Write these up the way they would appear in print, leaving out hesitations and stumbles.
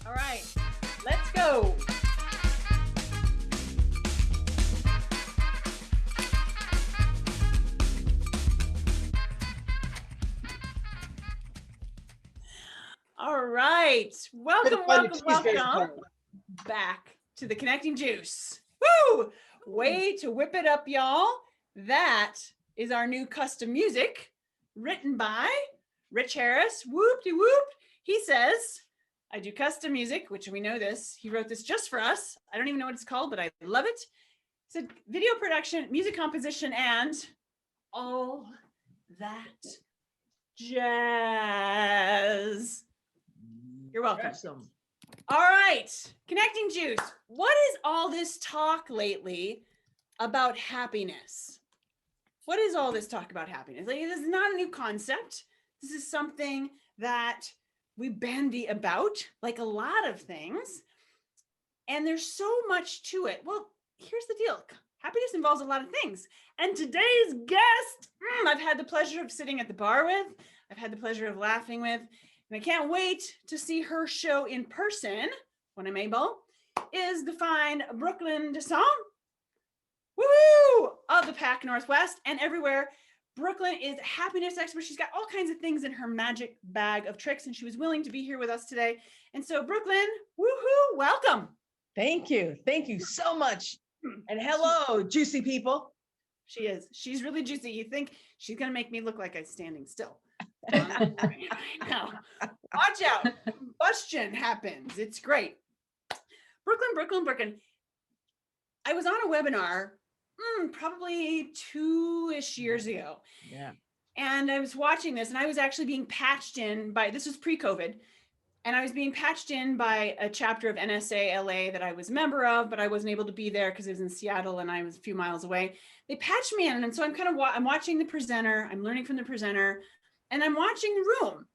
All right, let's go. All right, welcome back to the Connecting Juice. Woo! Way to whip it up, y'all. That is our new custom music written by Rich Harris. Whoop-de whoop. He says, I do custom music, which we know this. He wrote this just for us. I don't even know what it's called, but I love it. He said video production, music composition, and all that jazz. You're welcome. Awesome. All right, Connecting Juice. What is all this talk lately about happiness? What is all this talk about happiness? Like, this is not a new concept. This is something that we bandy about, like a lot of things. And there's so much to it. Well, here's the deal. Happiness involves a lot of things. And today's guest, I've had the pleasure of sitting at the bar with. I've had the pleasure of laughing with. And I can't wait to see her show in person when I'm able, is the fine Brooklyn Dicent, woohoo, of the Pac Northwest and everywhere. Brooklyn is a happiness expert. She's got all kinds of things in her magic bag of tricks, and she was willing to be here with us today. And so Brooklyn, woohoo, welcome. Thank you. Thank you so much. And hello, juicy people. She is. She's really juicy. You think she's going to make me look like I'm standing still. I know. Watch out. Combustion happens. It's great. Brooklyn. I was on a webinar probably 2-ish years ago. Yeah. And I was watching this, and I was actually being patched in by, this was pre-COVID, and I was being patched in by a chapter of NSA LA that I was a member of, but I wasn't able to be there because it was in Seattle and I was a few miles away. They patched me in, and so I'm watching the presenter, I'm learning from the presenter, and I'm watching the room,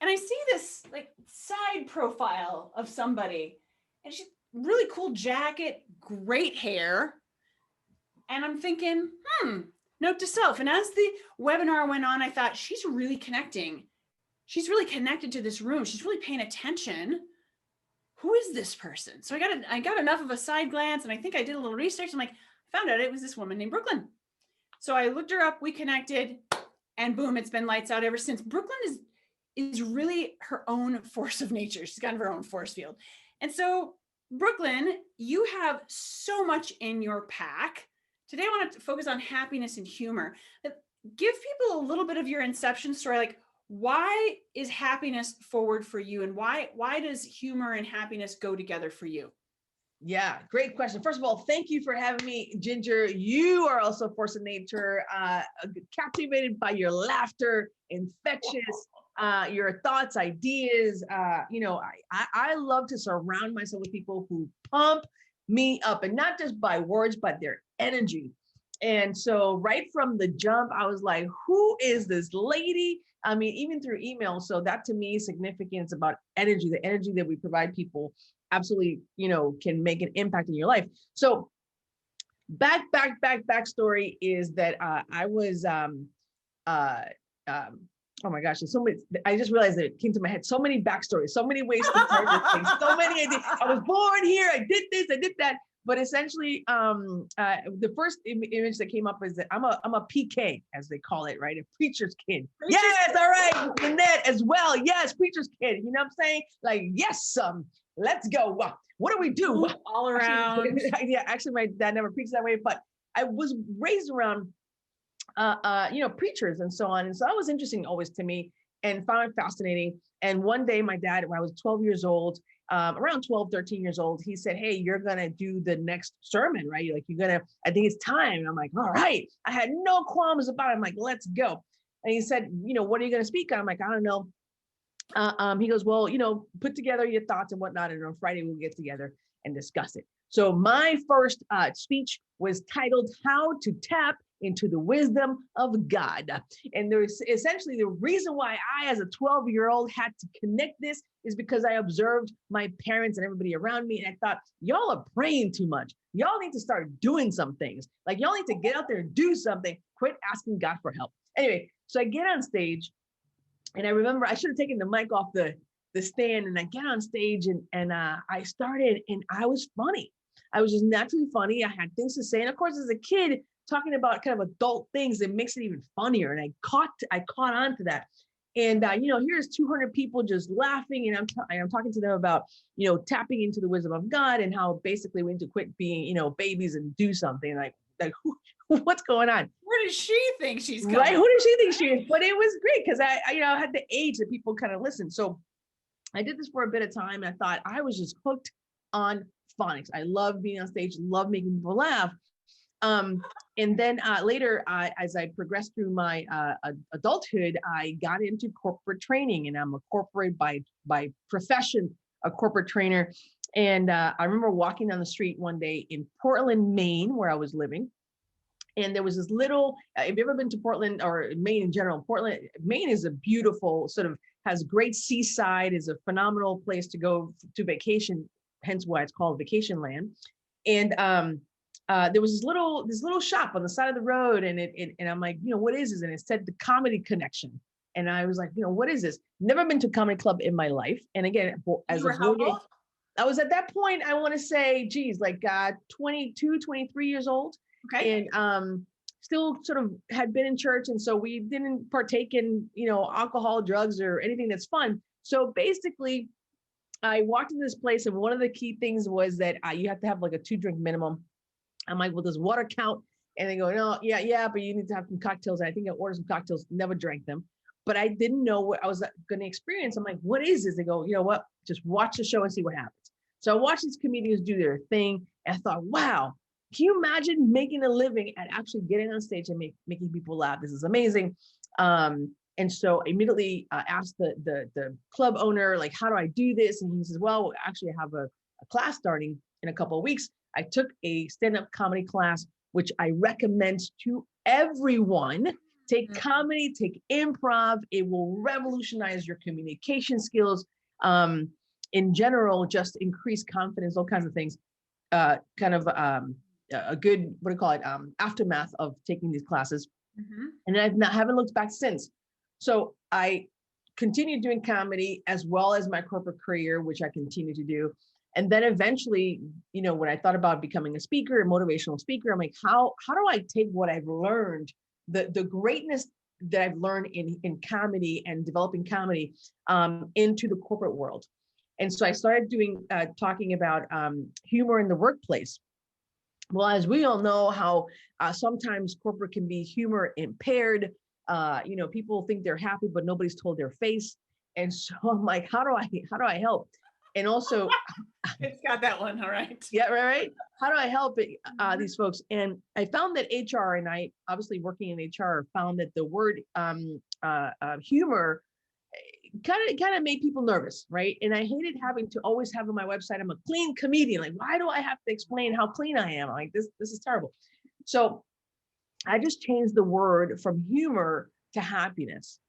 and I see this like side profile of somebody, and she's really cool jacket, great hair, and I'm thinking, note to self. And as the webinar went on, I thought, she's really connecting. She's really connected to this room. She's really paying attention. Who is this person? So I got enough of a side glance, and I think I did a little research. I'm like, I found out it was this woman named Brooklyn. So I looked her up, we connected, and boom, it's been lights out ever since. Brooklyn is really her own force of nature. She's kind of her own force field. And so Brooklyn, you have so much in your pack. Today, I want to focus on happiness and humor. Give people a little bit of your inception story. Like, why is happiness forward for you? And why does humor and happiness go together for you? Yeah, great question. First of all, thank you for having me, Ginger. You are also a force of nature, captivated by your laughter, infectious, your thoughts, ideas. I love to surround myself with people who pump me up, and not just by words, but their energy. And so right from the jump, I was like, who is this lady? I mean, even through email. So that to me is significant. It's about energy, the energy that we provide people absolutely, can make an impact in your life. So backstory is that I was, oh my gosh, there's so many, I just realized that it came to my head, so many backstories, so many ways to start this thing, so many ideas. I was born here, I did this, I did that. But essentially, the first image that came up is that I'm a PK, as they call it, right? A preacher's kid. Yes, all right, Lynette as well. Yes, preacher's kid. You know what I'm saying? Like, yes, let's go. What do we do? All around. Actually, my dad never preached that way, but I was raised around, preachers and so on. And so that was interesting always to me and found it fascinating. And one day my dad, when I was 12 years old, around 12, 13 years old, he said, hey, you're going to do the next sermon, right? Like, I think it's time. And I'm like, all right. I had no qualms about it. I'm like, let's go. And he said, what are you going to speak on? I'm like, I don't know. He goes, well, put together your thoughts and whatnot. And on Friday, we'll get together and discuss it. So my first speech was titled How to Tap into the Wisdom of God. And there's essentially the reason why I, as a 12-year-old, had to connect this is because I observed my parents and everybody around me. And I thought, y'all are praying too much. Y'all need to start doing some things. Like, y'all need to get out there and do something. Quit asking God for help. Anyway, so I get on stage, and I remember I should have taken the mic off the the stand and I get on stage and I started and I was funny. I was just naturally funny. I had things to say. And of course, as a kid, talking about kind of adult things, it makes it even funnier. And I caught on to that. And here's 200 people just laughing, and I'm talking to them about tapping into the wisdom of God and how basically we need to quit being babies and do something like what's going on? Where does she think she's coming? Right? Who does she think she is? But it was great because I had the age that people kind of listen. So I did this for a bit of time, and I thought I was just hooked on phonics. I love being on stage, love making people laugh. And then later, as I progressed through my adulthood, I got into corporate training, and I'm a corporate by profession, a corporate trainer. And I remember walking down the street one day in Portland, Maine, where I was living. And there was this little, if you've ever been to Portland or Maine in general, Portland, Maine is a beautiful has great seaside, is a phenomenal place to go to vacation, hence why it's called Vacation Land. And there was this little shop on the side of the road, and and I'm like, what is this? And it said the Comedy Connection. And I was like, what is this? Never been to a comedy club in my life. And again, as a boy, I was at that point, I want to say, geez, like 22, 23 years old. Okay. And still sort of had been in church. And so we didn't partake in, alcohol, drugs, or anything that's fun. So basically, I walked into this place, and one of the key things was that you have to have like a 2-drink minimum. I'm like, well, does water count? And they go, no, yeah, but you need to have some cocktails. And I think I ordered some cocktails, never drank them, but I didn't know what I was going to experience. I'm like, what is this? They go, you know what? Just watch the show and see what happens. So I watched these comedians do their thing, and I thought, wow, can you imagine making a living at actually getting on stage and making people laugh? This is amazing. And so immediately asked the club owner, like, how do I do this? And he says, well, actually I have a class starting in a couple of weeks. I took a stand-up comedy class, which I recommend to everyone. Take comedy, take improv. It will revolutionize your communication skills. In general, just increase confidence, all kinds of things. A good, what do you call it? Aftermath of taking these classes. And I haven't looked back since. So I continued doing comedy as well as my corporate career, which I continue to do. And then eventually, when I thought about becoming a speaker, a motivational speaker, I'm like, how do I take what I've learned, the greatness that I've learned in comedy and developing comedy into the corporate world? And so I started talking about humor in the workplace. Well, as we all know, how sometimes corporate can be humor impaired. People think they're happy, but nobody's told their face. And so I'm like, how do I help? And also, it's got that one. All right. Yeah, right. How do I help these folks? And I found that HR, and I obviously working in HR, found that the word humor kind of made people nervous, right? And I hated having to always have on my website, I'm a clean comedian. Like, why do I have to explain how clean I am? Like, this is terrible. So I just changed the word from humor to happiness.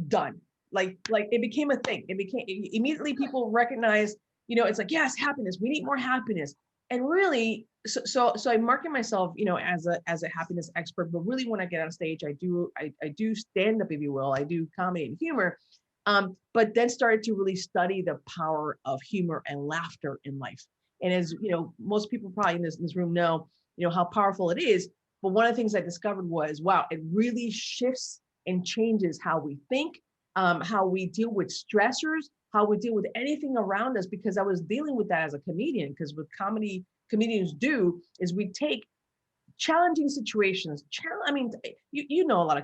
Done. Like it became a thing. It became immediately people recognize, it's like, yes, happiness. We need more happiness. And really, so I market myself, as a happiness expert. But really, when I get on stage, I do stand up, if you will. I do comedy and humor. But then started to really study the power of humor and laughter in life. And as most people probably in this room know, how powerful it is. But one of the things I discovered was, wow, it really shifts and changes how we think, how we deal with stressors, how we deal with anything around us, because I was dealing with that as a comedian. Because what comedians do is we take challenging situations. You probably know a lot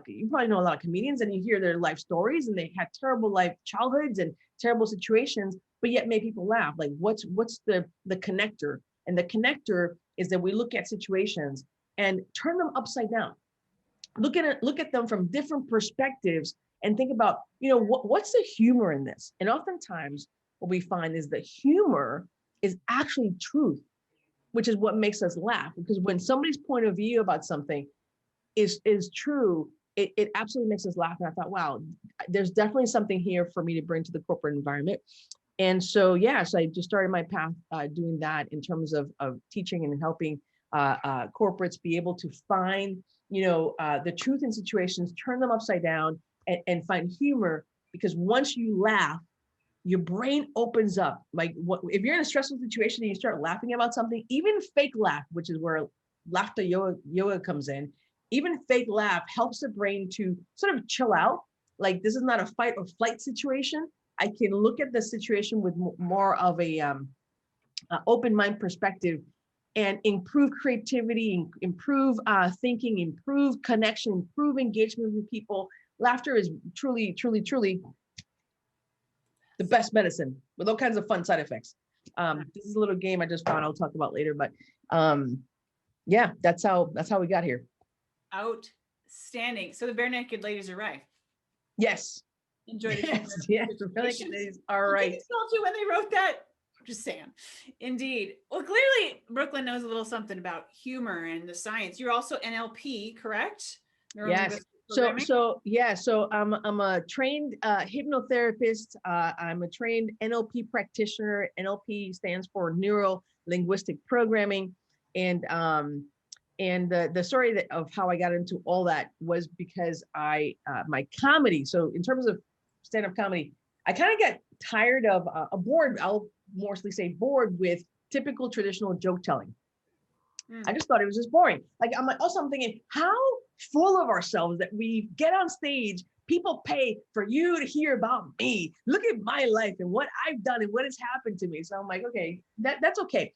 of comedians, and you hear their life stories, and they had terrible life childhoods and terrible situations, but yet make people laugh. Like, what's the connector? And the connector is that we look at situations and turn them upside down. Look at them from different perspectives and think about, what's the humor in this? And oftentimes what we find is that humor is actually truth, which is what makes us laugh. Because when somebody's point of view about something is true, it absolutely makes us laugh. And I thought, wow, there's definitely something here for me to bring to the corporate environment. And so, so I just started my path doing that in terms of teaching and helping corporates be able to find, the truth in situations, turn them upside down, and find humor because once you laugh, your brain opens up. Like if you're in a stressful situation and you start laughing about something, even fake laugh, which is where laughter yoga comes in, even fake laugh helps the brain to sort of chill out. Like this is not a fight or flight situation. I can look at the situation with more of a open mind perspective and improve creativity, improve thinking, improve connection, improve engagement with people. Laughter is truly, truly, truly the best medicine with all kinds of fun side effects. This is a little game I just found I'll talk about later, but yeah, that's how we got here. Outstanding. So the Bare Naked Ladies are right. Yes. Enjoyed it. Yes, the Bare Naked Ladies are right. You when they wrote that. Just saying. Indeed. Well, clearly Brooklyn knows a little something about humor and the science. You're also NLP, correct? Yes. So I'm a trained hypnotherapist. I'm a trained NLP practitioner. NLP stands for neuro linguistic programming. And the story of how I got into all that was because my comedy. So in terms of stand-up comedy, I kind of got tired of bored. I'll mostly say bored with typical traditional joke telling. I just thought it was just boring. Like I'm thinking, how full of ourselves that we get on stage, people pay for you to hear about me. Look at my life and what I've done and what has happened to me. So I'm like, okay, that's okay.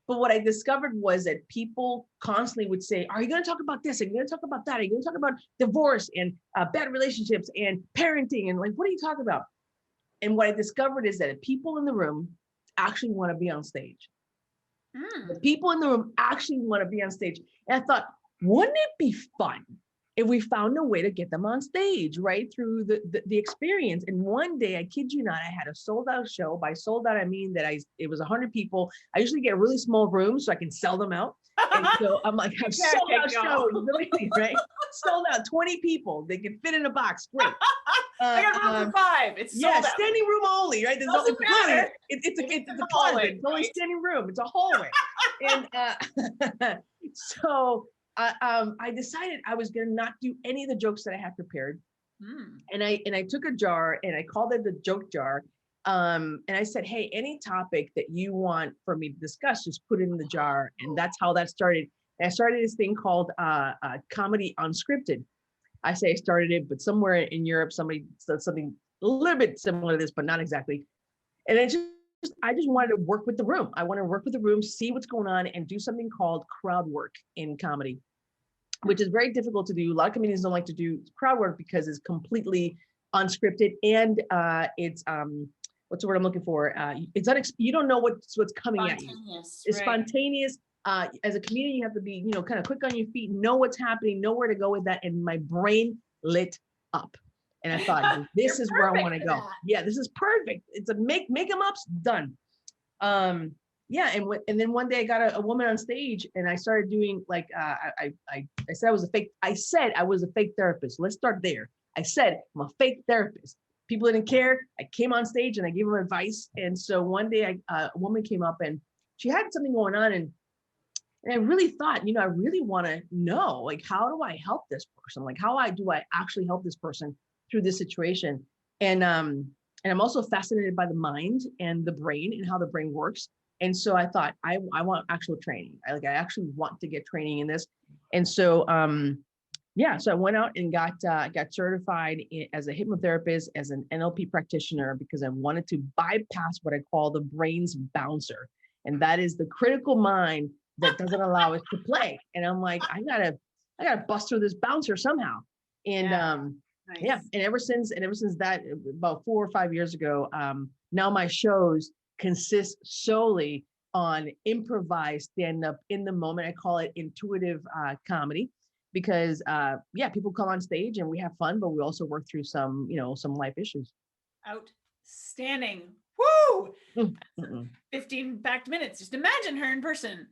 But what I discovered was that people constantly would say, are you going to talk about this? Are you going to talk about that? Are you going to talk about divorce and bad relationships and parenting? And like, what are you talking about? And what I discovered is that people in the room actually want to be on stage. The people in the room actually want to be on stage. And I thought, wouldn't it be fun if we found a way to get them on stage, right? Through the experience. And one day, I kid you not, I had a sold out show. By sold out, I mean that it was 100 people. I usually get really small rooms so I can sell them out. And so I'm like, I've sold out show, right? Sold out 20 people. They can fit in a box. Great. I got room for 5. It's sold out. Standing room only, right? It's a closet. It's only standing room. It's a hallway. And so I decided I was going to not do any of the jokes that I had prepared. And I took a jar and I called it the joke jar. And I said, hey, any topic that you want for me to discuss, just put it in the jar. And that's how that started. And I started this thing called Comedy Unscripted. I say I started it, but somewhere in Europe, somebody said something a little bit similar to this, but not exactly. And I just wanted to work with the room. I want to work with the room, see what's going on, and do something called crowd work in comedy, which is very difficult to do. A lot of comedians don't like to do crowd work because it's completely unscripted and it's what's the word I'm looking for? You don't know what's coming at you. It's spontaneous. As a comedian, you have to be, kind of quick on your feet, know what's happening, know where to go with that. And my brain lit up. And I thought, this is where I want to go. Yeah, this is perfect. It's a make them ups done. Yeah. And then one day I got a woman on stage and I started doing like, I said I was a fake therapist. Let's start there. I said, I'm a fake therapist. People didn't care. I came on stage and I gave them advice. And so one day a woman came up and she had something going on and I really thought, I really want to know, like, how do I help this person? Like, do I actually help this person through this situation? And I'm also fascinated by the mind and the brain and how the brain works. And so I thought, I want actual training. I actually want to get training in this. And so, so I went out and got certified as a hypnotherapist, as an NLP practitioner, because I wanted to bypass what I call the brain's bouncer. And that is the critical mind that doesn't allow us to play. And I'm like, I gotta bust through this bouncer somehow. And nice. And ever since that, about 4 or 5 years ago, now my shows consist solely on improvised stand-up in the moment. I call it intuitive comedy because people come on stage and we have fun, but we also work through some life issues. Outstanding. Woo! 15 packed minutes. Just imagine her in person.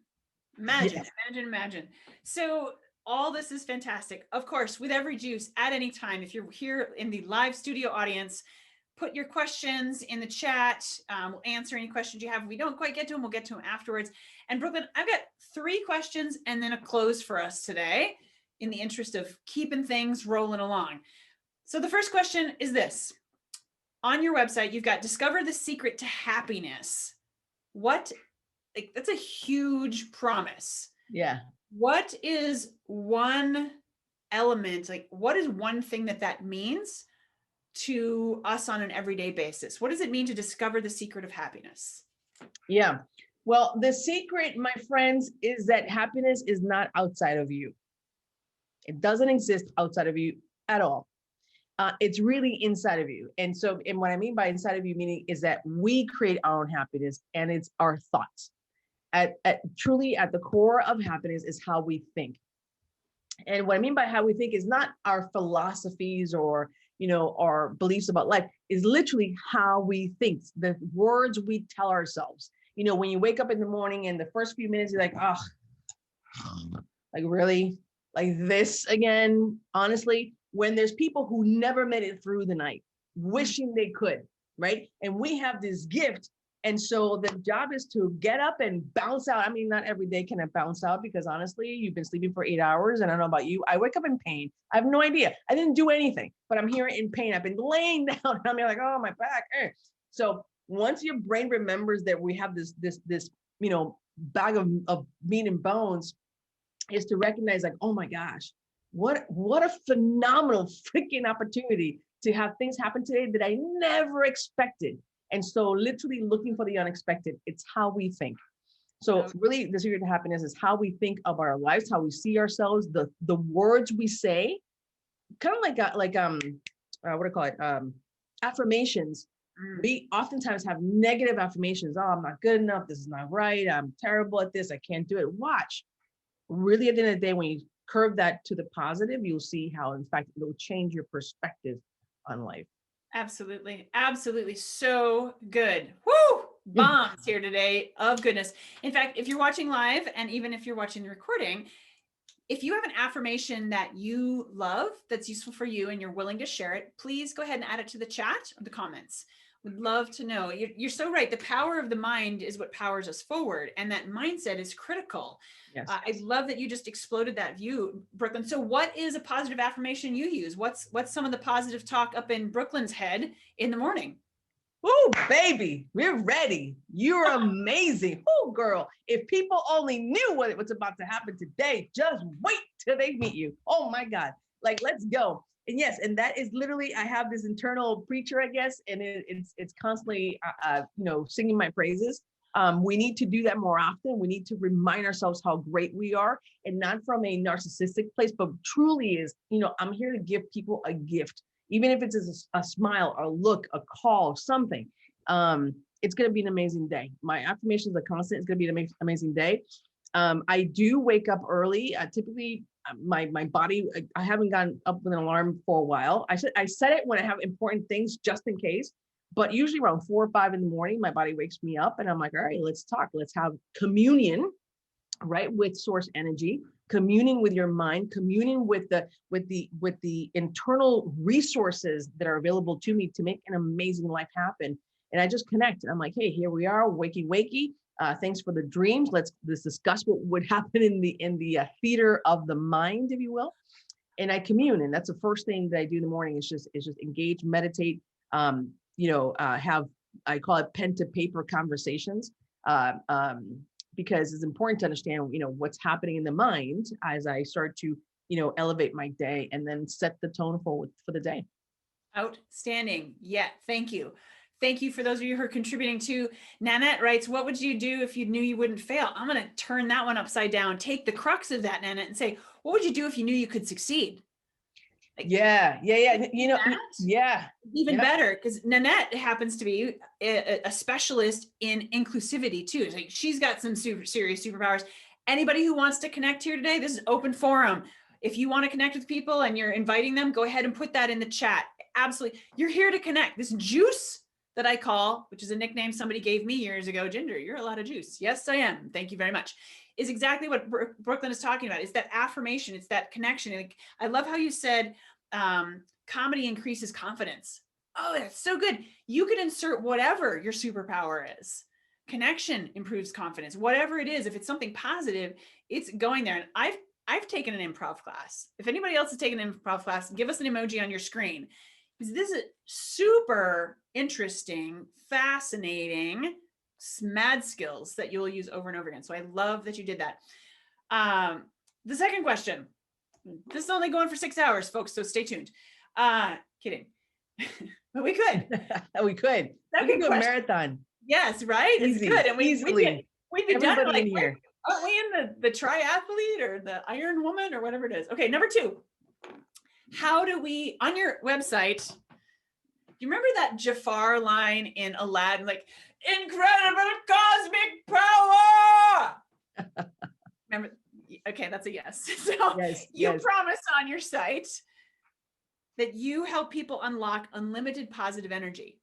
Imagine. So all this is fantastic. Of course, with every juice at any time, if you're here in the live studio audience, put your questions in the chat. We'll answer any questions you have. If we don't quite get to them, we'll get to them afterwards. And Brooklyn, I've got 3 questions and then a close for us today in the interest of keeping things rolling along. So the first question is this. on your website, you've got discover the secret to happiness. What, like, that's a huge promise. Yeah. What is one element, like what is one thing that means to us on an everyday basis? What does it mean to discover the secret of happiness? Yeah. Well, the secret, my friends, is that happiness is not outside of you. It doesn't exist outside of you at all. It's really inside of you. And so, and what I mean by inside of you, meaning is that we create our own happiness, and it's our thoughts. Truly at the core of happiness is how we think. And what I mean by how we think is not our philosophies or, our beliefs about life, is literally how we think, the words we tell ourselves. When you wake up in the morning and the first few minutes, you're like, oh, like really? Like this again? Honestly, when there's people who never made it through the night, wishing they could, right? And we have this gift. And so the job is to get up and bounce out. I mean, not every day can I bounce out, because honestly, you've been sleeping for 8 hours. And I don't know about you. I wake up in pain. I have no idea. I didn't do anything, but I'm here in pain. I've been laying down and I'm like, oh, my back. So once your brain remembers that we have this bag of meat and bones, is to recognize like, oh my gosh, what a phenomenal freaking opportunity to have things happen today that I never expected. And so literally looking for the unexpected, it's how we think. So really the secret to happiness is how we think of our lives, how we see ourselves, the words we say, kind of like what do I call it? Affirmations. We oftentimes have negative affirmations. Oh, I'm not good enough. This is not right. I'm terrible at this. I can't do it. Watch. Really, at the end of the day, when you curve that to the positive, you'll see how, in fact, it'll change your perspective on life. Absolutely. Absolutely. So good. Woo! Bombs here today of goodness. In fact, if you're watching live, and even if you're watching the recording, if you have an affirmation that you love, that's useful for you, and you're willing to share it, please go ahead and add it to the chat or the comments. Would love to know. You're so right. The power of the mind is what powers us forward. And that mindset is critical. Yes. I love that you just exploded that view, Brooklyn. So what is a positive affirmation you use? What's some of the positive talk up in Brooklyn's head in the morning? Oh, baby, we're ready. You're amazing. Oh, girl, if people only knew what's about to happen today, just wait till they meet you. Oh my God. Like, let's go. And yes, and that is literally, I have this internal preacher, I guess, and it's constantly, singing my praises. We need to do that more often. We need to remind ourselves how great we are, and not from a narcissistic place, but truly is, I'm here to give people a gift, even if it's a smile, a look, a call, something. It's going to be an amazing day. My affirmations are constant. It's going to be an amazing day. I do wake up early. Typically, my body, I haven't gotten up with an alarm for a while. I set it when I have important things just in case, but usually around 4 or 5 in the morning, my body wakes me up and I'm like, all right, let's talk. Let's have communion, right, with source energy, communing with your mind, communing with the internal resources that are available to me to make an amazing life happen. And I just connect. I'm like, hey, here we are, wakey. Thanks for the dreams. Let's discuss what would happen in the theater of the mind, if you will. And I commune, and that's the first thing that I do in the morning. Is just engage, meditate. Have, I call it pen to paper conversations, because it's important to understand what's happening in the mind as I start to elevate my day and then set the tone for the day. Outstanding. Yeah, thank you. Thank you for those of you who are contributing to. Nanette writes, what would you do if you knew you wouldn't fail? I'm going to turn that one upside down. Take the crux of that, Nanette, and say, what would you do if you knew you could succeed? Like, yeah. Even better, because Nanette happens to be a specialist in inclusivity too. Like, she's got some serious superpowers. Anybody who wants to connect here today, this is open forum. If you want to connect with people and you're inviting them, go ahead and put that in the chat. Absolutely. You're here to connect. This juice that I call, which is a nickname somebody gave me years ago, Ginger, you're a lot of juice. Yes, I am. Thank you very much. Is exactly what Brooklyn is talking about. It's that affirmation. It's that connection. And I love how you said comedy increases confidence. Oh, that's so good. You could insert whatever your superpower is. Connection improves confidence. Whatever it is, if it's something positive, it's going there. And I've taken an improv class. If anybody else has taken an improv class, give us an emoji on your screen. this is super interesting, fascinating, mad skills that you'll use over and over again. So I love that you did that. The second question, this is only going for 6 hours, folks, so stay tuned. Kidding. But we could. We could. We could do a marathon. Yes, right? Easy, it's good. And we'd be done. Like, here. Aren't we in the triathlete or the Iron Woman or whatever it is? Okay, number 2. How do we, on your website, you remember that Jafar line in Aladdin, like, incredible cosmic power? Remember? Okay, that's a yes. So you promise on your site that you help people unlock unlimited positive energy.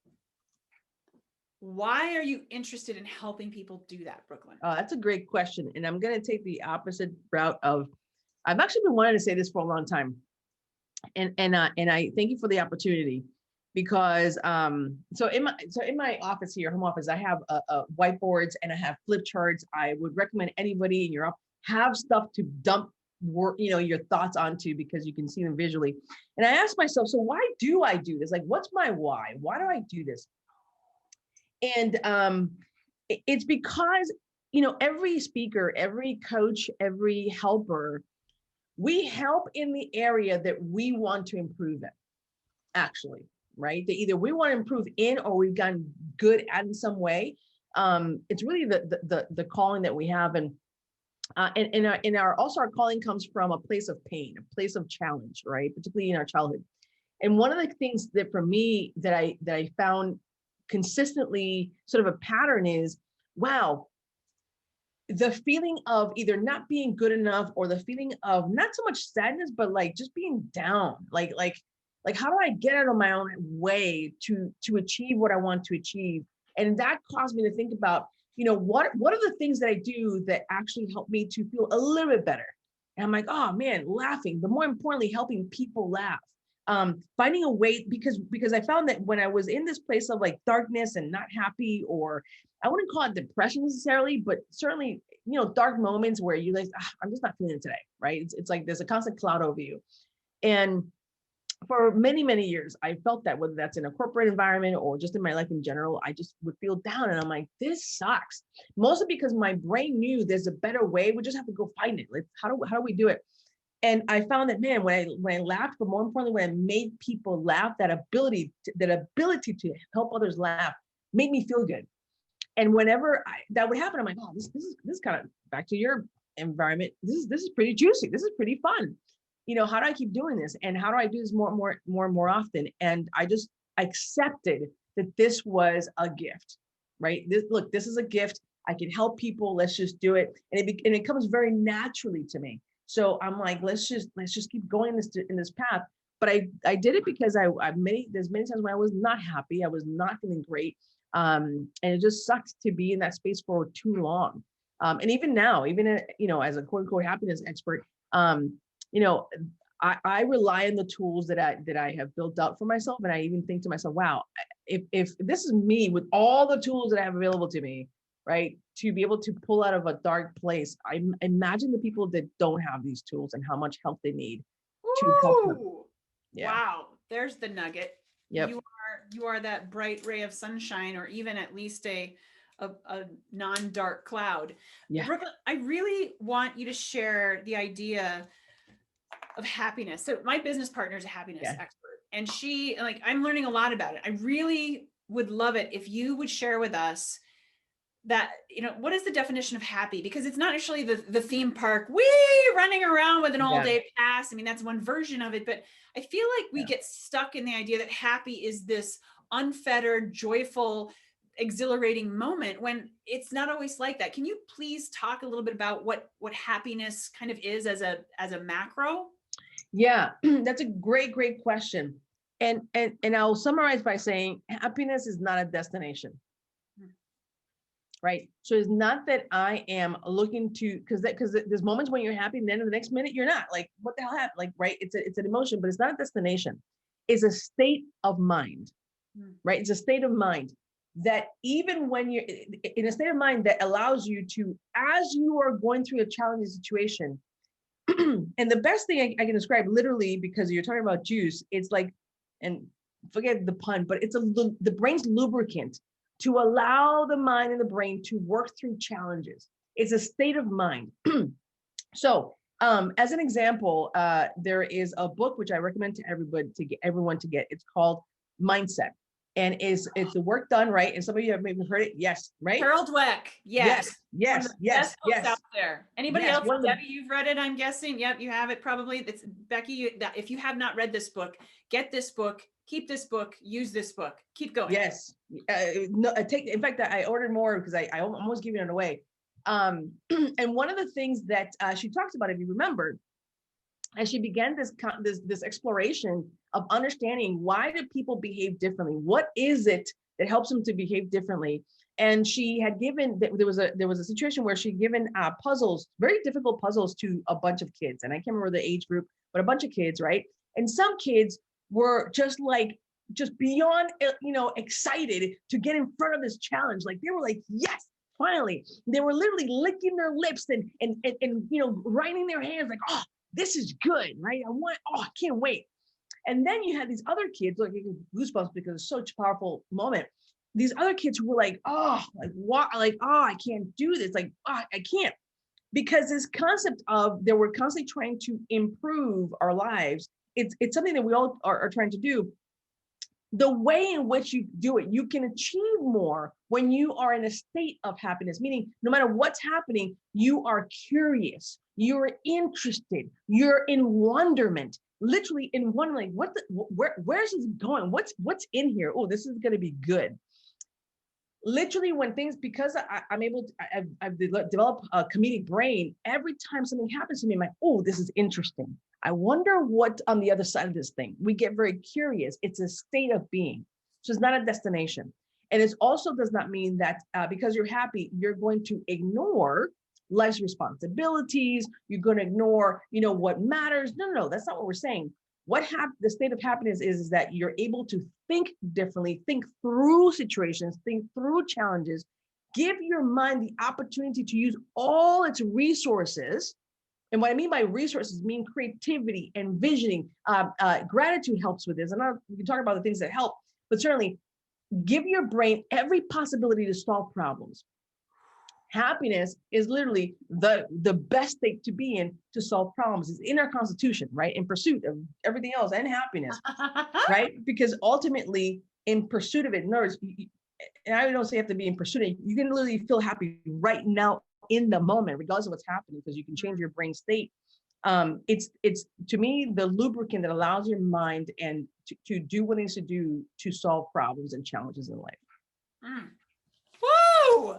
Why are you interested in helping people do that, Brooklyn? That's a great question. And I'm going to take the opposite route of, I've actually been wanting to say this for a long time. And I thank you for the opportunity, because so in my office here, home office, I have whiteboards and I have flip charts. I would recommend anybody in your office have stuff to dump your thoughts onto, because you can see them visually. And I asked myself, so why do I do this? Like, what's my why? Why do I do this? And it's because, every speaker, every coach, every helper, we help in the area that we want to improve in, actually, right? That either we want to improve in, or we've gotten good at in some way. It's really the calling that we have. And our calling comes from a place of pain, a place of challenge, right? Particularly in our childhood. And one of the things that for me that I found consistently sort of a pattern is, wow, the feeling of either not being good enough, or the feeling of not so much sadness, but like just being down, like how do I get out of my own way to achieve what I want to achieve? And that caused me to think about, what are the things that I do that actually help me to feel a little bit better? And I'm like, oh man, laughing, but more importantly, helping people laugh. Finding a way, because I found that when I was in this place of like darkness and not happy, or I wouldn't call it depression necessarily, but certainly, dark moments where you like, I'm just not feeling it today, right? It's like there's a constant cloud over you. And for many, many years, I felt that, whether that's in a corporate environment or just in my life in general, I just would feel down. And I'm like, this sucks. Mostly because my brain knew there's a better way. We just have to go find it. Like, how do we do it? And I found that, man, when I laughed, but more importantly, when I made people laugh, that ability to help others laugh made me feel good. And whenever that would happen, I'm like, oh, this is kind of back to your environment. This is pretty juicy. This is pretty fun. How do I keep doing this? And how do I do this more and more often? And I just accepted that this was a gift, right? This is a gift. I can help people. Let's just do it. And it comes very naturally to me. So I'm like, let's just keep going in this path. But I did it because there's many times when I was not happy. I was not feeling great. And it just sucked to be in that space for too long. And even now, as a quote unquote happiness expert, I rely on the tools that I have built out for myself. And I even think to myself, wow, if this is me with all the tools that I have available to me, right, to be able to pull out of a dark place, I imagine the people that don't have these tools and how much help they need to help them. Yeah. Wow, there's the nugget. Yep. You are that bright ray of sunshine, or even at least a non-dark cloud. Yeah. Brooklyn, I really want you to share the idea of happiness. So my business partner is a happiness expert, and I'm learning a lot about it. I really would love it if you would share with us that, what is the definition of happy? Because it's not actually the theme park, running around with an all day pass. I mean, that's one version of it, but I feel like we get stuck in the idea that happy is this unfettered, joyful, exhilarating moment, when it's not always like that. Can you please talk a little bit about what happiness kind of is as a macro? Yeah, that's a great question. And I'll summarize by saying happiness is not a destination. Right. So it's not that I am looking to, because there's moments when you're happy and then the next minute you're not. Like, what the hell happened? Like, right. It's an emotion, but it's not a destination. It's a state of mind. Right. It's a state of mind that even when you're in a state of mind that allows you to, as you are going through a challenging situation, and the best thing I can describe literally, because you're talking about juice, it's like, and forget the pun, but it's the brain's lubricant to allow the mind and the brain to work through challenges. It's a state of mind. So, as an example, there is a book which I recommend to everyone to get. It's called Mindset, and it's the work done, right? And some of you have maybe heard it. Yes, right? Carol Dweck. Yes. Yes, One of the yes, best books yes. out there. Anybody Yes, else? Debbie, you've read it, I'm guessing. Yep, you have it probably. It's Becky. If you have not read this book, get this book, keep this book, use this book. Keep going. Yes. No, in fact, I ordered more because I almost giving it away. And one of the things that she talks about, if you remember, as she began this exploration of understanding, why do people behave differently? What is it that helps them to behave differently? And she had given, there was a situation where she'd given puzzles, very difficult puzzles, to a bunch of kids, and I can't remember the age group, but a bunch of kids, right? And some kids were just beyond, excited to get in front of this challenge. Like they were like, yes, finally. They were literally licking their lips and writing their hands like, oh, this is good, right? I can't wait. And then you had these other kids, like goosebumps because it's such a powerful moment. These other kids who were like, oh, like what? Like, oh, I can't do this. Like, oh, I can't. Because this concept of that we're constantly trying to improve our lives, it's something that we all are trying to do. The way in which you do it, you can achieve more when you are in a state of happiness, meaning no matter what's happening, you are curious, you're interested, you're in wonderment, literally in wondering, where's this going? What's in here? Oh, this is going to be good. Literally when things, because I've developed a comedic brain, every time something happens to me, I'm like, oh, this is interesting. I wonder what's on the other side of this thing. We get very curious. It's a state of being. So it's not a destination. And it also does not mean that because you're happy, you're going to ignore life's responsibilities. You're going to ignore, what matters. No, that's not what we're saying. The state of happiness is that you're able to think differently, think through situations, think through challenges, give your mind the opportunity to use all its resources. And what I mean by resources mean creativity and visioning. Gratitude helps with this. And we can talk about the things that help, but certainly give your brain every possibility to solve problems. Happiness is literally the best state to be in to solve problems. It's in our Constitution, right? In pursuit of everything else and happiness, right? Because ultimately, in pursuit of it, in other words, and I don't say you have to be in pursuit of it, you can literally feel happy right now in the moment, regardless of what's happening, because you can change your brain state. It's to me the lubricant that allows your mind and to do what it needs to do to solve problems and challenges in life. Mm. Woo!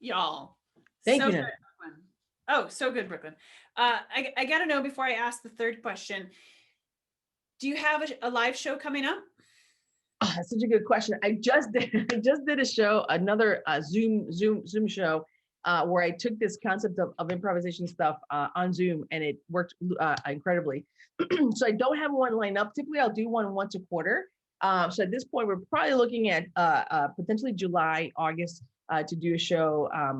Y'all. Thank you. Good, oh, so good, Brooklyn. I got to know before I ask the third question. Do you have a live show coming up? Oh, that's such a good question. I just did a show, another Zoom show, where I took this concept of improvisation stuff on Zoom, and it worked incredibly. So I don't have one lined up. Typically, I'll do one once a quarter. So at this point, we're probably looking at potentially July, August to do a show. I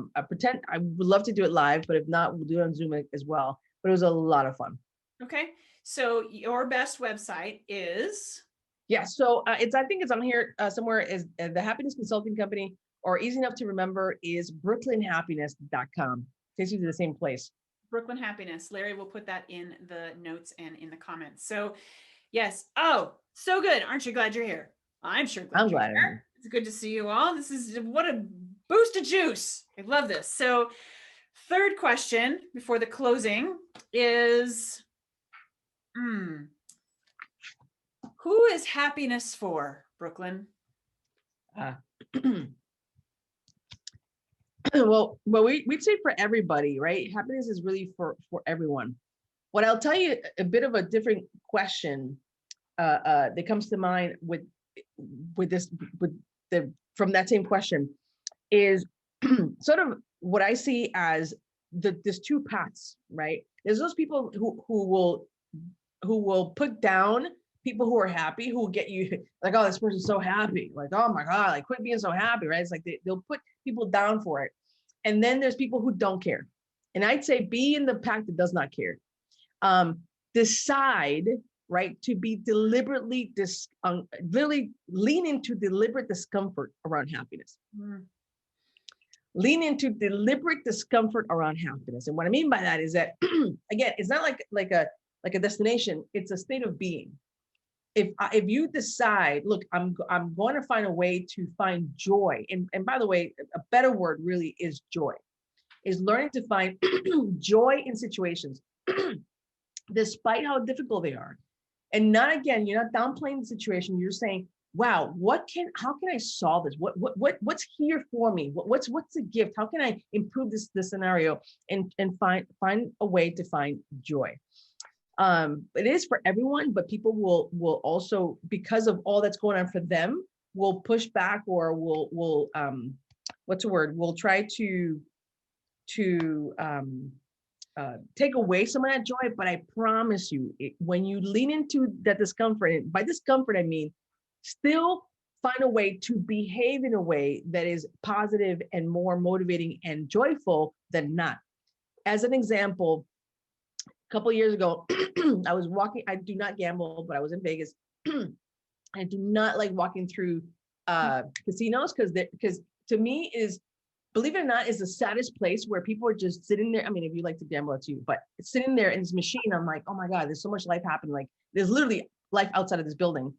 would love to do it live, but if not, we'll do it on Zoom as well. But it was a lot of fun. Okay. So your best website is? Yeah. So I think it's on here somewhere, is the Happiness Consulting Company, or easy enough to remember is brooklynhappiness.com. Takes you to the same place. Brooklyn Happiness. Larry will put that in the notes and in the comments. So yes. Oh, so good. Aren't you glad you're here? I'm sure glad you're here. It's good to see you all. This is what a boost of juice. I love this. So third question before the closing is, who is happiness for, Brooklyn? Well, we'd say for everybody, right? Happiness is really for everyone. What I'll tell you, a bit of a different question that comes to mind from that same question is sort of what I see as there's two paths, right? There's those people who will put down people who are happy, who will get you like, oh, this person's so happy, like, oh my God, like quit being so happy, right? It's like they'll put people down for it. And then there's people who don't care. And I'd say be in the pack that does not care. Decide right? To be deliberately, really lean into deliberate discomfort around happiness. Mm. Lean into deliberate discomfort around happiness. And what I mean by that is that, again, it's not like a destination, it's a state of being. If you decide, look, I'm going to find a way to find joy. And by the way, a better word really is joy, is learning to find joy in situations, despite how difficult they are. And not, again, you're not downplaying the situation. You're saying, wow, how can I solve this? What's here for me? What's the gift? How can I improve this scenario and find a way to find joy? It is for everyone, but people will also, because of all that's going on for them, will push back, or will what's the word? Will try to take away some of that joy. But I promise you, when you lean into that discomfort, and by discomfort, I mean, still find a way to behave in a way that is positive and more motivating and joyful than not. As an example, a couple of years ago, I was walking, I do not gamble, but I was in Vegas. I do not like walking through casinos, because to me is, believe it or not, is the saddest place, where people are just sitting there. I mean, if you like to gamble, that's you, but sitting there in this machine, I'm like, oh my God, there's so much life happening. Like, there's literally life outside of this building.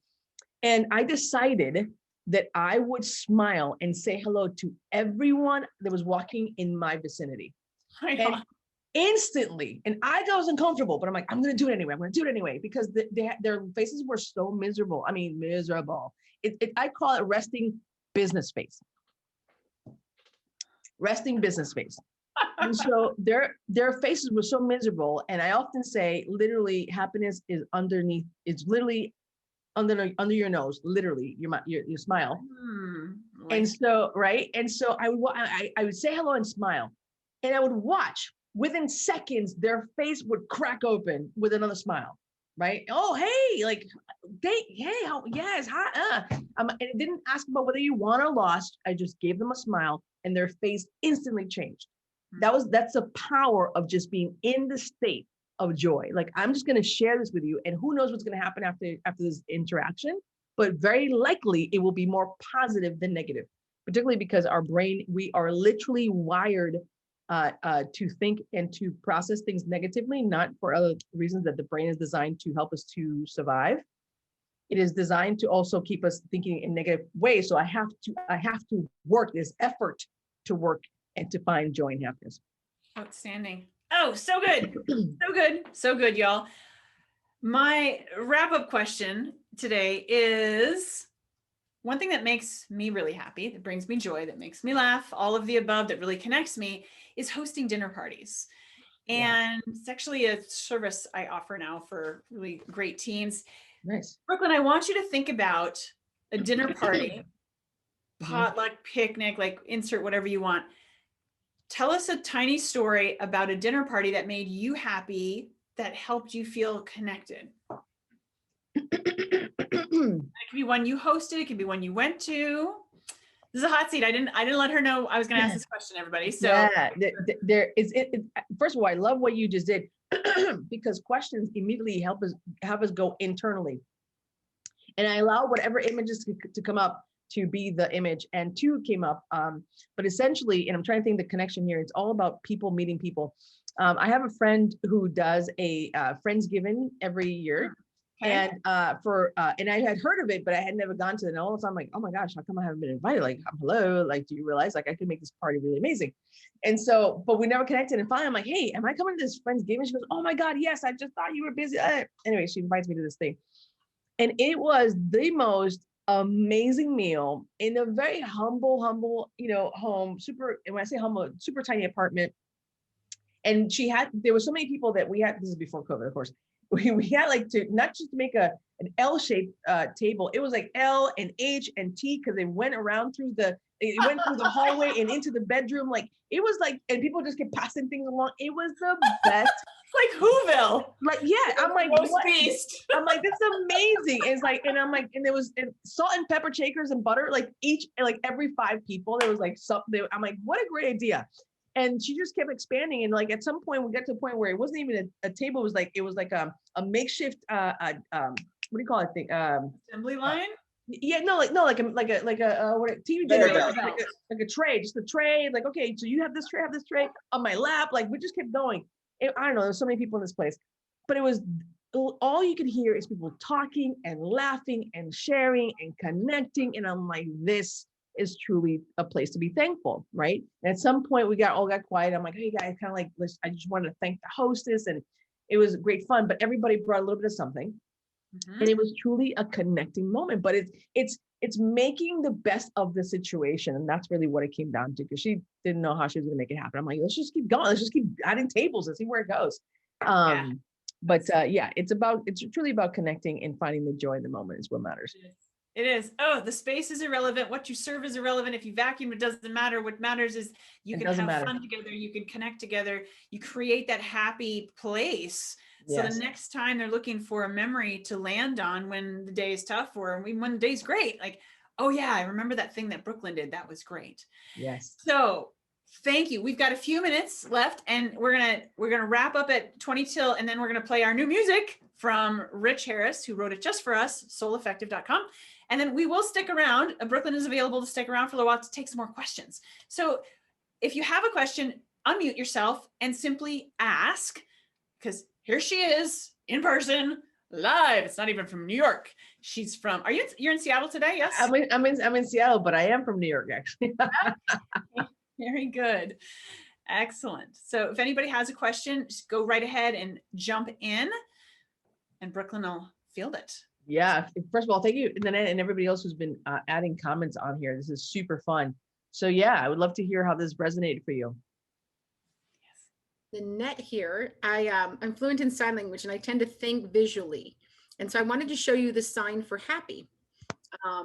And I decided that I would smile and say hello to everyone that was walking in my vicinity. And instantly, and I was uncomfortable, but I'm like, I'm going to do it anyway. I'm going to do it anyway, because their faces were so miserable. I mean, miserable. I call it resting business face. Resting business face. And so their faces were so miserable. And I often say, literally, happiness is underneath. It's literally under your nose. Literally, your smile. And so, right. And so I would say hello and smile, and I would watch. Within seconds, their face would crack open with another smile. Right? Oh, hey, like, yes, hi. And it didn't ask about whether you won or lost. I just gave them a smile, and their face instantly changed. That's the power of just being in the state of joy. Like, I'm just going to share this with you, and who knows what's going to happen after this interaction, but very likely it will be more positive than negative, particularly because our brain, we are literally wired to think and to process things negatively, not for other reasons that the brain is designed to help us to survive. It is designed to also keep us thinking in negative ways. So I have to work this effort to work and to find joy and happiness. Outstanding. Oh, so good. So good. So good, y'all. My wrap-up question today is, one thing that makes me really happy, that brings me joy, that makes me laugh, all of the above, that really connects me, is hosting dinner parties. And it's actually a service I offer now for really great teams. Nice. Brooklyn, I want you to think about a dinner party, potluck, picnic, like insert whatever you want. Tell us a tiny story about a dinner party that made you happy, that helped you feel connected. It could be one you hosted. It could be one you went to. This is a hot seat. I didn't let her know I was going to ask this question, everybody. So yeah, there is it. First of all, I love what you just did, because questions immediately have us go internally, and I allow whatever images to come up to be the image, and two came up. But essentially, and I'm trying to think the connection here. It's all about people meeting people. I have a friend who does a Friendsgiving every year. Okay. And and I had heard of it, but I had never gone to it. And all of a sudden I'm like, oh my gosh, how come I haven't been invited? Like, hello, like, do you realize like I could make this party really amazing? And so, but we never connected. And finally I'm like, hey, am I coming to this Friendsgiving? She goes, oh my God, yes, I just thought you were busy. Anyway, she invites me to this thing. And it was the most amazing meal in a very humble, home, super, and when I say humble, super tiny apartment. And there were so many people that we had, this is before COVID, of course. We had like to not just make an L-shaped table. It was like L and H and T, because it went through the hallway and into the bedroom. Like, it was like, and people just kept passing things along. It was the best. Like Whoville. Like, yeah, I'm like, what? Beast. I'm like, that's amazing. It's like, and I'm like, and there was salt and pepper shakers and butter, like every 5 people, there was like something. I'm like, what a great idea. And she just kept expanding. And like at some point, we got to the point where it wasn't even a table. It was like a makeshift what do you call it thing? Assembly line? Yeah, no, like a what TV Conveyor dinner, belt. like a tray, just a tray. Like, okay, so you have this tray on my lap. Like we just kept going. I don't know. There's so many people in this place, but it was all you could hear is people talking and laughing and sharing and connecting. And I'm like, this is truly a place to be thankful, right? And at some point, we all got quiet. I'm like, hey guys, kind of like, I just wanted to thank the hostess, and it was great fun. But everybody brought a little bit of something. And it was truly a connecting moment, but it's making the best of the situation. And that's really what it came down to, because she didn't know how she was going to make it happen. I'm like, let's just keep going. Let's just keep adding tables and see where it goes. But yeah, it's truly about connecting and finding the joy in the moment is what matters. It is. Oh, the space is irrelevant. What you serve is irrelevant. If you vacuum, it doesn't matter. What matters is you can have fun together. You can connect together. You create that happy place. So the next time they're looking for a memory to land on when the day is tough or when the day's great, like, oh yeah, I remember that thing that Brooklyn did. That was great. Yes. So thank you. We've got a few minutes left, and we're gonna wrap up at 20 till, and then we're gonna play our new music from Rich Harris, who wrote it just for us, souleffective.com. And then we will stick around. Brooklyn is available to stick around for a little while to take some more questions. So if you have a question, unmute yourself and simply ask, because here she is in person, live. It's not even from New York. She's from, you're in Seattle today? Yes. I'm in Seattle, but I am from New York, actually. Very good. Excellent. So if anybody has a question, just go right ahead and jump in, and Brooklyn will field it. Yeah. First of all, thank you. And everybody else who's been adding comments on here. This is super fun. So yeah, I would love to hear how this resonated for you. The net here, I'm fluent in sign language and I tend to think visually. And so I wanted to show you the sign for happy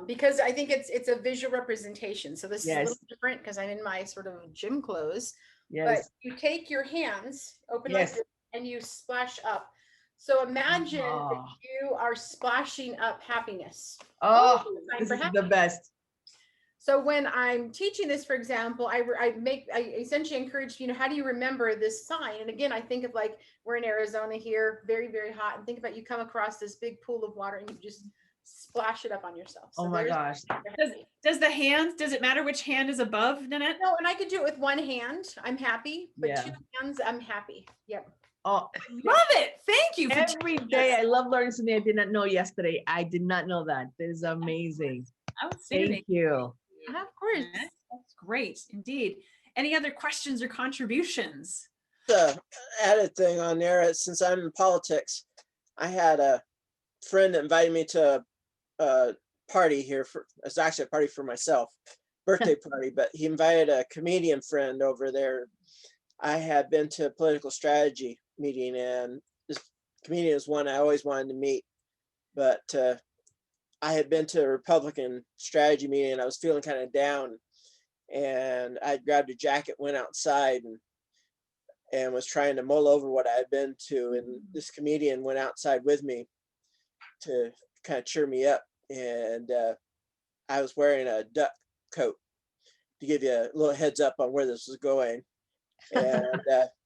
because I think it's a visual representation. So this is a little different because I'm in my sort of gym clothes. But you take your hands, open like this, and you splash up. So imagine that you are splashing up happiness. Oh, this is the best. So when I'm teaching this, for example, I essentially encourage, how do you remember this sign? And again, I think of like, we're in Arizona here, very, very hot. And think about you come across this big pool of water and you just splash it up on yourself. So oh my gosh. Does it matter which hand is above, Nanette? No, and I could do it with one hand. I'm happy, but two hands, I'm happy. Yep. Oh, love it. Thank you. Every day. I love learning something I did not know yesterday. I did not know that. That is amazing. Thank you. Of course. That's great. Indeed. Any other questions or contributions? The added thing on there, since I'm in politics, I had a friend that invited me to a party here. It's actually a party for myself, birthday party, but he invited a comedian friend over there. I had been to a political strategy meeting, and this comedian is one I always wanted to meet, but I had been to a Republican strategy meeting and I was feeling kind of down, and I grabbed a jacket, went outside and was trying to mull over what I had been to. And this comedian went outside with me to kind of cheer me up. And I was wearing a duck coat to give you a little heads up on where this was going. And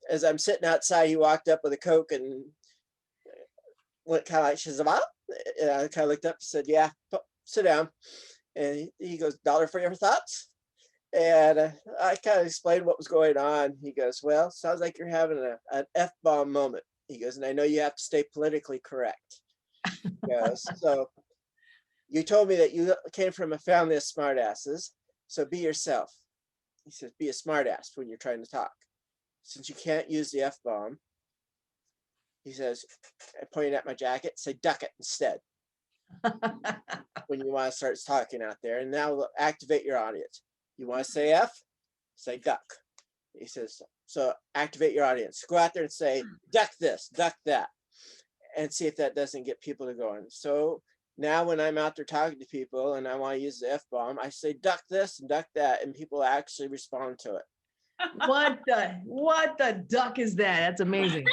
as I'm sitting outside, he walked up with a Coke and went kind of like, Shazam. And I kind of looked up and said, yeah, sit down. And he goes, $1 for your thoughts? And I kind of explained what was going on. He goes, well, sounds like you're having an F-bomb moment. He goes, and I know you have to stay politically correct. He goes, so you told me that you came from a family of smartasses, so be yourself. He says, be a smartass when you're trying to talk. Since you can't use the F-bomb, he says, pointing at my jacket, say duck it instead. When you want to start talking out there. And now activate your audience. You want to say F? Say duck. He says, so activate your audience. Go out there and say, duck this, duck that. And see if that doesn't get people to go in. So now when I'm out there talking to people and I want to use the F-bomb, I say duck this and duck that, and people actually respond to it. What the duck is that? That's amazing.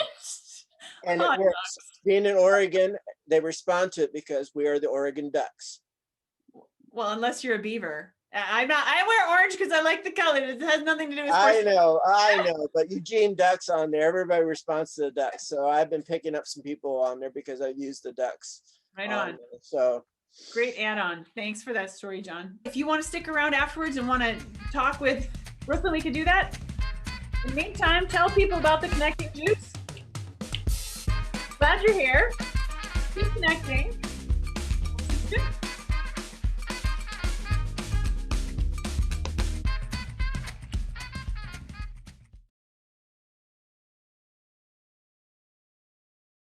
And it works. Being in Oregon, they respond to it because we are the Oregon Ducks. Well, unless you're a beaver, I wear orange because I like the color. It has nothing to do with I sports. know, but Eugene Ducks on there. Everybody responds to the ducks. So I've been picking up some people on there because I've used the ducks. Right on. There. So great add-on. Thanks for that story, John. If you want to stick around afterwards and want to talk with Brooklyn, we can do that. In the meantime, tell people about the Connecting Juice. Glad you're here. Keep connecting.